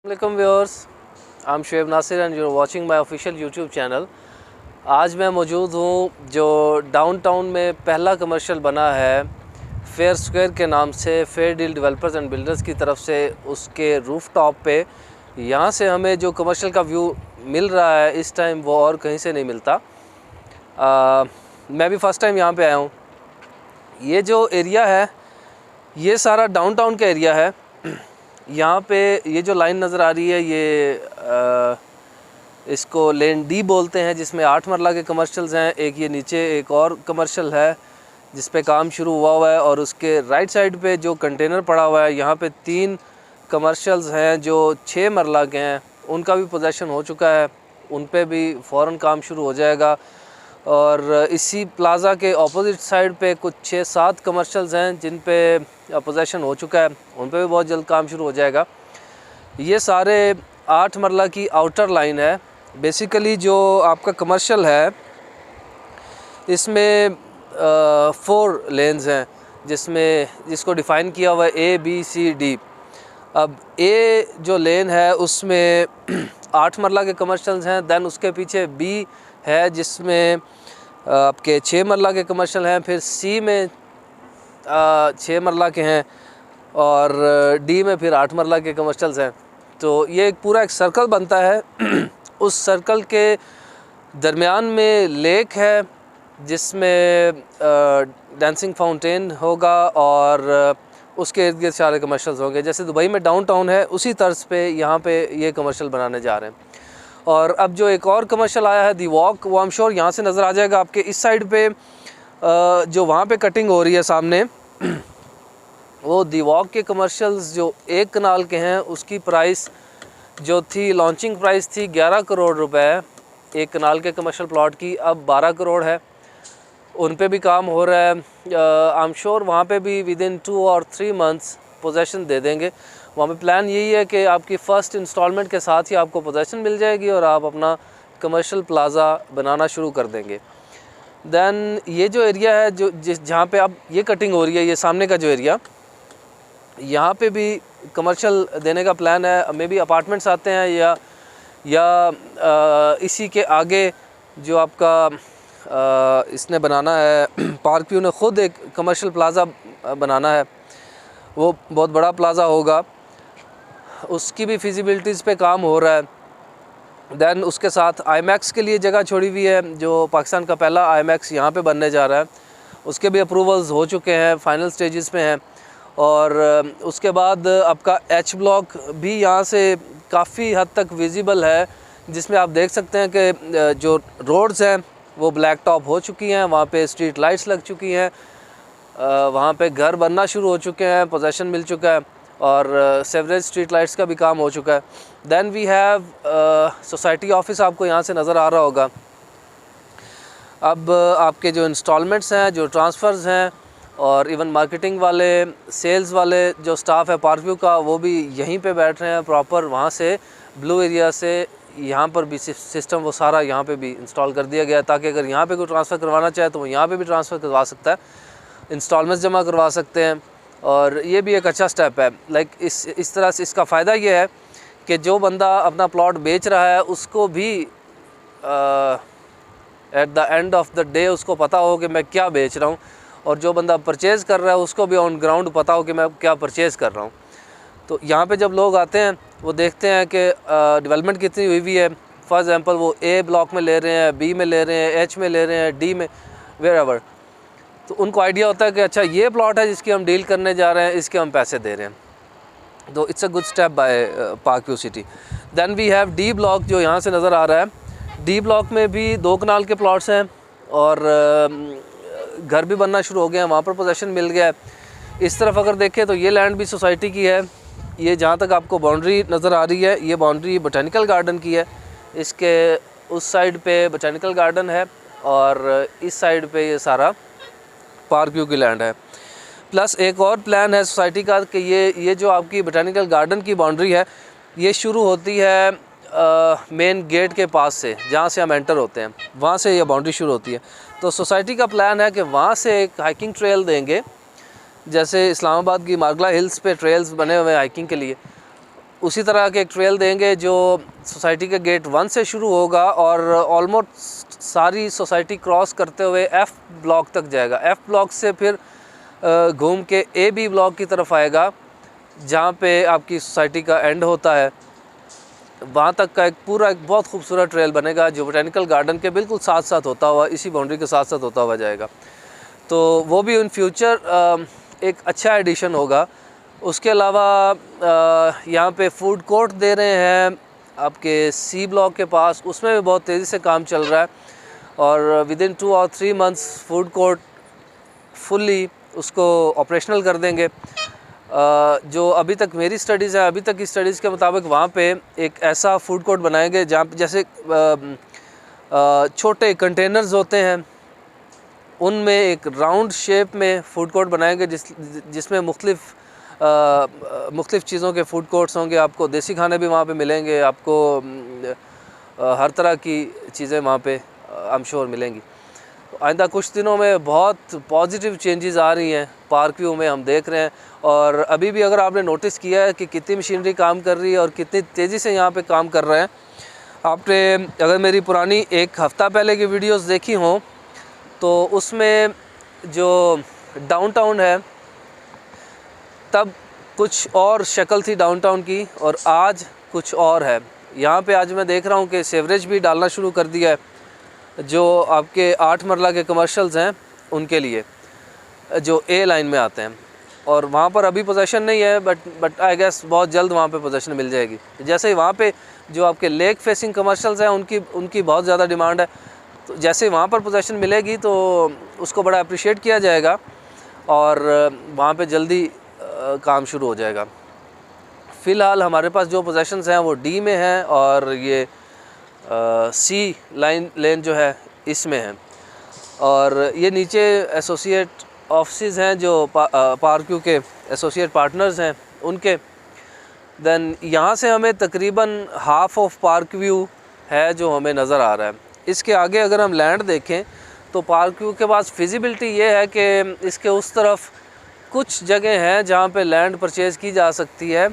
Assalamualaikum viewers, I'm Shoaib Nasir and you're watching my official YouTube channel। आज मैं मौजूद हूँ जो डाउनटाउन में पहला कमर्शियल बना है फेयर स्क्वायर के नाम से, fair deal developers and builders की तरफ से, उसके रूफ टॉप पे। यहाँ से हमें जो कमर्शियल का व्यू मिल रहा है इस टाइम वो और कहीं से नहीं मिलता। मैं भी फ़र्स्ट टाइम यहाँ पे आया हूँ। ये जो एरिया है ये सारा डाउनटाउन का एरिया है। यहाँ पे ये जो लाइन नज़र आ रही है ये इसको लेन डी बोलते हैं, जिसमें 8 मरला के कमर्शियल्स हैं। एक ये नीचे एक और कमर्शियल है जिस पे काम शुरू हुआ है, और उसके राइट साइड पे जो कंटेनर पड़ा हुआ है यहाँ पे 3 कमर्शियल्स हैं जो 6 मरला के हैं। उनका भी पोजेसन हो चुका है, उन पे भी फ़ौरन काम शुरू हो जाएगा। और इसी प्लाज़ा के ऑपोजिट साइड पे कुछ 6-7 कमर्शियल्स हैं जिन पे पोजेसन हो चुका है, उन पे भी बहुत जल्द काम शुरू हो जाएगा। ये सारे 8 मरला की आउटर लाइन है। बेसिकली जो आपका कमर्शियल है इसमें 4 लेन्स हैं जिसको डिफ़ाइन किया हुआ है ABCD। अब ए जो लेन है उसमें 8 मरला के कमर्शियल्स हैं। दैन उसके पीछे B है जिसमें आपके 6 मरला के कमर्शियल हैं। फिर C में 6 मरला के हैं, और D में फिर 8 मरला के कमर्शियल्स हैं। तो ये एक पूरा एक सर्कल बनता है। उस सर्कल के दरमियान में लेक है जिसमें डांसिंग फाउंटेन होगा, और उसके इर्द गिर्द सारे कमर्शियल्स होंगे। जैसे दुबई में डाउनटाउन है उसी तर्ज पे यहाँ पे ये कमर्शियल बनाने जा रहे हैं। और अब जो एक और कमर्शियल आया है दी वॉक, वो आई एम श्योर यहाँ से नज़र आ जाएगा आपके इस साइड पे। जो वहाँ पे कटिंग हो रही है सामने, वो दी वॉक के कमर्शियल्स जो 1 कनाल के हैं उसकी प्राइस जो थी, लॉन्चिंग प्राइस थी 11 करोड़ रुपए 1 कनाल के कमर्शियल प्लॉट की, अब 12 करोड़ है। उन पे भी काम हो रहा है। आई एम श्योर वहाँ पे भी विद इन 2 और 3 मंथ्स पोजेसन दे देंगे। वहाँ पे प्लान यही है कि आपकी फ़र्स्ट इंस्टॉलमेंट के साथ ही आपको पोजेसन मिल जाएगी और आप अपना कमर्शियल प्लाज़ा बनाना शुरू कर देंगे। दैन ये जो एरिया है जो जहाँ पे अब ये कटिंग हो रही है, ये सामने का जो एरिया, यहाँ पे भी कमर्शियल देने का प्लान है। मे बी अपार्टमेंट्स आते हैं या इसी के आगे जो आपका इसने बनाना है, पार्क व्यू ने ख़ुद एक कमर्शियल प्लाज़ा बनाना है। वो बहुत बड़ा प्लाज़ा होगा, उसकी भी फिजिबिलिटीज़ पे काम हो रहा है। दैन उसके साथ IMAX के लिए जगह छोड़ी हुई है, जो पाकिस्तान का पहला IMAX यहाँ पे बनने जा रहा है। उसके भी अप्रूवल्स हो चुके हैं, फाइनल स्टेजेस पे हैं। और उसके बाद आपका H ब्लॉक भी यहाँ से काफ़ी हद तक विजिबल है, जिसमें आप देख सकते हैं कि जो रोड्स हैं वो ब्लैक टॉप हो चुकी हैं, वहाँ पे स्ट्रीट लाइट्स लग चुकी हैं, वहाँ पे घर बनना शुरू हो चुके हैं, पोजेसन मिल चुका है, और सेवरेज स्ट्रीट लाइट्स का भी काम हो चुका है। Then we have society office, आपको यहाँ से नज़र आ रहा होगा। अब आपके जो इंस्टॉलमेंट्स हैं, जो ट्रांसफ़र्स हैं, और इवन मार्केटिंग वाले, सेल्स वाले जो स्टाफ है पार्क व्यू का, वो भी यहीं पे बैठ रहे हैं प्रॉपर। वहाँ से ब्लू एरिया से यहाँ पर भी सिस्टम वो सारा यहाँ पे भी इंस्टॉल कर दिया गया है, ताकि अगर यहाँ पे कोई ट्रांसफ़र करवाना चाहे तो वो यहाँ पे भी ट्रांसफ़र करवा सकता है, इंस्टॉलमेंट्स जमा करवा सकते हैं। और ये भी एक अच्छा स्टेप है। लाइक इस तरह से इसका फ़ायदा ये है कि जो बंदा अपना प्लॉट बेच रहा है उसको भी at the end of the day उसको पता हो कि मैं क्या बेच रहा हूँ, और जो बंदा परचेज़ कर रहा है उसको भी ऑन ग्राउंड पता हो कि मैं क्या परचेज़ कर रहा हूँ। तो यहाँ पे जब लोग आते हैं वो देखते हैं कि डेवलपमेंट कितनी हुई है। फॉर एग्ज़ाम्पल वो A ब्लॉक में ले रहे हैं, B में ले रहे हैं, H में ले रहे हैं, D में, वेयर एवर, तो उनको आइडिया होता है कि अच्छा ये प्लॉट है जिसकी हम डील करने जा रहे हैं, इसके हम पैसे दे रहे हैं। तो it's a good step by Park View City. Then we have D block जो यहाँ से नज़र आ रहा है। D ब्लॉक में भी 2 कनाल के प्लॉट्स हैं, और घर भी बनना शुरू हो गए हैं, वहाँ पर पोजेसन मिल गया है। इस तरफ अगर देखें तो ये लैंड भी सोसाइटी की है। ये जहाँ तक आपको बाउंड्री नज़र आ रही है, ये बाउंड्री बोटेनिकल गार्डन की है। इसके उस साइड पे बोटेनिकल गार्डन है, और इस साइड पे ये सारा पार्क व्यू की लैंड है। प्लस एक और प्लान है सोसाइटी का कि ये जो आपकी बोटेनिकल गार्डन की बाउंड्री है, ये शुरू होती है मेन गेट के पास से, जहाँ से हम एंटर होते हैं, वहाँ से ये बाउंड्री शुरू होती है। तो सोसाइटी का प्लान है कि वहाँ से एक हाइकिंग ट्रेल देंगे, जैसे इस्लामाबाद की मारगला हिल्स पे ट्रेल्स बने हुए हैं हाइकिंग के लिए, उसी तरह के एक ट्रेल देंगे जो सोसाइटी के गेट 1 से शुरू होगा और ऑलमोस्ट सारी सोसाइटी क्रॉस करते हुए F ब्लॉक तक जाएगा। F ब्लॉक से फिर घूम के AB ब्लॉक की तरफ आएगा, जहाँ पे आपकी सोसाइटी का एंड होता है। वहाँ तक का एक बहुत खूबसूरत ट्रेल बनेगा जो बोटेनिकल गार्डन के बिल्कुल साथ साथ होता हुआ, इसी बाउंड्री के साथ साथ होता हुआ जाएगा। तो वो भी इन फ्यूचर एक अच्छा एडिशन होगा। उसके अलावा यहाँ पे फूड कोर्ट दे रहे हैं आपके C ब्लॉक के पास, उसमें भी बहुत तेज़ी से काम चल रहा है और विदिन 2 और 3 मंथ्स फूड कोर्ट फुल्ली उसको ऑपरेशनल कर देंगे। जो अभी तक मेरी स्टडीज़ है, अभी तक की स्टडीज़ के मुताबिक वहाँ पे एक ऐसा फूड कोर्ट बनाएंगे जहाँ पे जैसे छोटे कंटेनर्स होते हैं, उनमें एक राउंड शेप में फूड कोर्ट बनाएंगे जिसमें मुख्तलिफ़ चीज़ों के फूड कोर्ट्स होंगे। आपको देसी खाने भी वहाँ पे मिलेंगे, आपको हर तरह की चीज़ें वहाँ पे आई एम श्योर मिलेंगी। आइंदा कुछ दिनों में बहुत पॉजिटिव चेंजेस आ रही हैं पार्क व्यू में, हम देख रहे हैं। और अभी भी अगर आपने नोटिस किया है कि कितनी मशीनरी काम कर रही है और कितनी तेज़ी से यहाँ पे काम कर रहे हैं। आपने अगर मेरी पुरानी 1 हफ़्ता पहले की वीडियोस देखी हों तो उसमें जो डाउनटाउन है तब कुछ और शक्ल थी डाउनटाउन की और आज कुछ और है। यहाँ पे आज मैं देख रहा हूँ कि सेवरेज भी डालना शुरू कर दिया है जो आपके 8 मरला के कमर्शल्स हैं उनके लिए, जो A लाइन में आते हैं। और वहाँ पर अभी पोजीशन नहीं है, बट आई गेस बहुत जल्द वहाँ पे पोजीशन मिल जाएगी। जैसे ही वहाँ पे जो आपके लेक फेसिंग कमर्शल्स हैं उनकी बहुत ज़्यादा डिमांड है, तो जैसे वहाँ पर पोजीशन मिलेगी तो उसको बड़ा अप्रिशिएट किया जाएगा और वहाँ पे जल्दी काम शुरू हो जाएगा। फ़िलहाल हमारे पास जो पोजीशंस हैं वो D में हैं और ये C लेन जो है इसमें है। और ये नीचे एसोसिएट ऑफिस हैं जो पार्क व्यू के एसोसिएट पार्टनर्स हैं उनके। देन यहाँ से हमें तकरीबन हाफ ऑफ पार्क व्यू है जो हमें नज़र आ रहा है। इसके आगे अगर हम लैंड देखें तो पार्क व्यू के पास फिजिबिलिटी ये है कि इसके उस तरफ कुछ जगह हैं जहाँ पे लैंड परचेज़ की जा सकती है,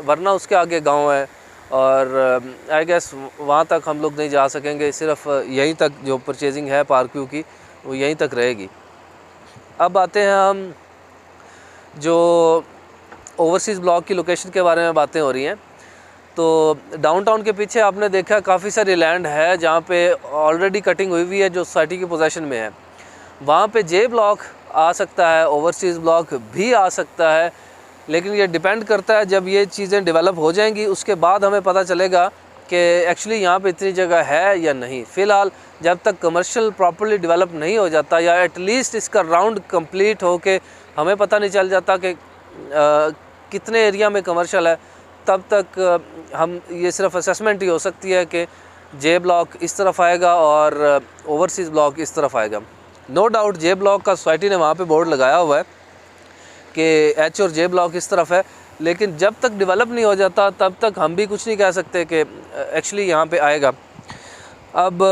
वरना उसके आगे गांव है और आई गेस वहाँ तक हम लोग नहीं जा सकेंगे। सिर्फ यहीं तक जो परचेजिंग है पार्क व्यू की वो यहीं तक रहेगी। अब आते हैं हम जो ओवरसीज़ ब्लॉक की लोकेशन के बारे में बातें हो रही हैं। तो डाउनटाउन के पीछे आपने देखा काफ़ी सारी लैंड है जहाँ पे ऑलरेडी कटिंग हुई हुई है जो सोसाइटी की पोजीशन में है। वहाँ पे J ब्लॉक आ सकता है, ओवरसीज़ ब्लॉक भी आ सकता है, लेकिन ये डिपेंड करता है जब ये चीज़ें डेवलप हो जाएंगी उसके बाद हमें पता चलेगा कि एक्चुअली यहाँ पे इतनी जगह है या नहीं। फ़िलहाल जब तक कमर्शियल प्रॉपर्ली डेवलप नहीं हो जाता या एटलीस्ट इसका राउंड कंप्लीट हो के हमें पता नहीं चल जाता कि कितने एरिया में कमर्शियल है, तब तक हम ये सिर्फ असेसमेंट ही हो सकती है कि J ब्लॉक इस तरफ आएगा और ओवरसीज़ ब्लॉक इस तरफ आएगा। नो डाउट J ब्लॉक का सोसाइटी ने वहाँ पे बोर्ड लगाया हुआ है कि H और J ब्लॉक इस तरफ है, लेकिन जब तक डेवलप नहीं हो जाता तब तक हम भी कुछ नहीं कह सकते कि एक्चुअली यहाँ पे आएगा। अब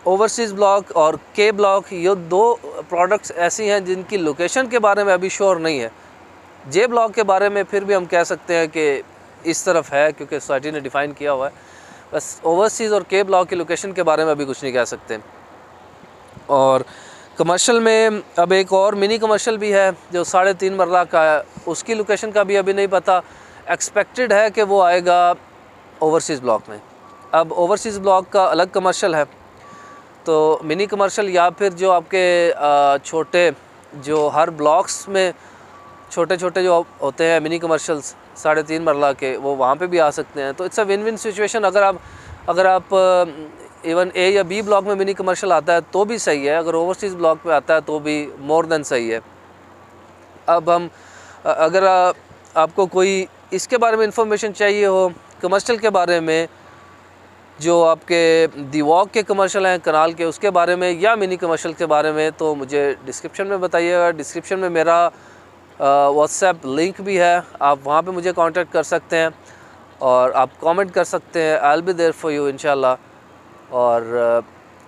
ओवरसीज़ ब्लॉक और K ब्लॉक ये 2 प्रोडक्ट्स ऐसी हैं जिनकी लोकेशन के बारे में अभी श्योर नहीं है। J ब्लॉक के बारे में फिर भी हम कह सकते हैं कि इस तरफ है क्योंकि सोसाइटी ने डिफ़ाइन किया हुआ है। बस ओवरसीज़ और K ब्लॉक की लोकेशन के बारे में अभी कुछ नहीं कह सकते। और कमर्शियल में अब एक और मिनी कमर्शियल भी है जो 3.5 मरला का है, उसकी लोकेशन का भी अभी नहीं पता। एक्सपेक्टेड है कि वो आएगा ओवरसीज़ ब्लॉक में। अब ओवरसीज़ ब्लॉक का अलग कमर्शियल है, तो मिनी कमर्शियल या फिर जो आपके छोटे जो हर ब्लॉक्स में छोटे छोटे जो होते हैं मिनी कमर्शियल्स 3.5 मरला के, वो वहाँ पे भी आ सकते हैं। तो it's a win win situation. अगर आप इवन A या B ब्लॉक में मिनी कमर्शियल आता है तो भी सही है, अगर ओवरसीज़ ब्लॉक पे आता है तो भी मोर देन सही है। अब हम अगर आपको कोई इसके बारे में इंफॉर्मेशन चाहिए हो कमर्शियल के बारे में, जो आपके दी वॉक के कमर्शियल हैं कनाल के, उसके बारे में या मिनी कमर्शियल के बारे में, तो मुझे डिस्क्रिप्शन में बताइएगा। डिस्क्रिप्शन में मेरा व्हाट्सएप लिंक भी है, आप वहाँ पे मुझे कांटेक्ट कर सकते हैं और आप कमेंट कर सकते हैं। I will be there for you इंशाल्लाह। और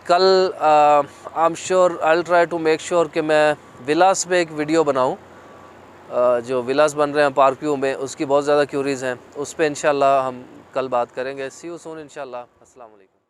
कल I am sure I will try to make sure कि मैं विलास पे एक वीडियो बनाऊँ जो विलास बन रहे हैं पार्क व्यू में, उसकी बहुत ज़्यादा क्यूरीज़ हैं। उस पर इंशाल्लाह हम कल बात करेंगे। सी यू सून इंशाल्लाह। अस्सलाम वालेकुम।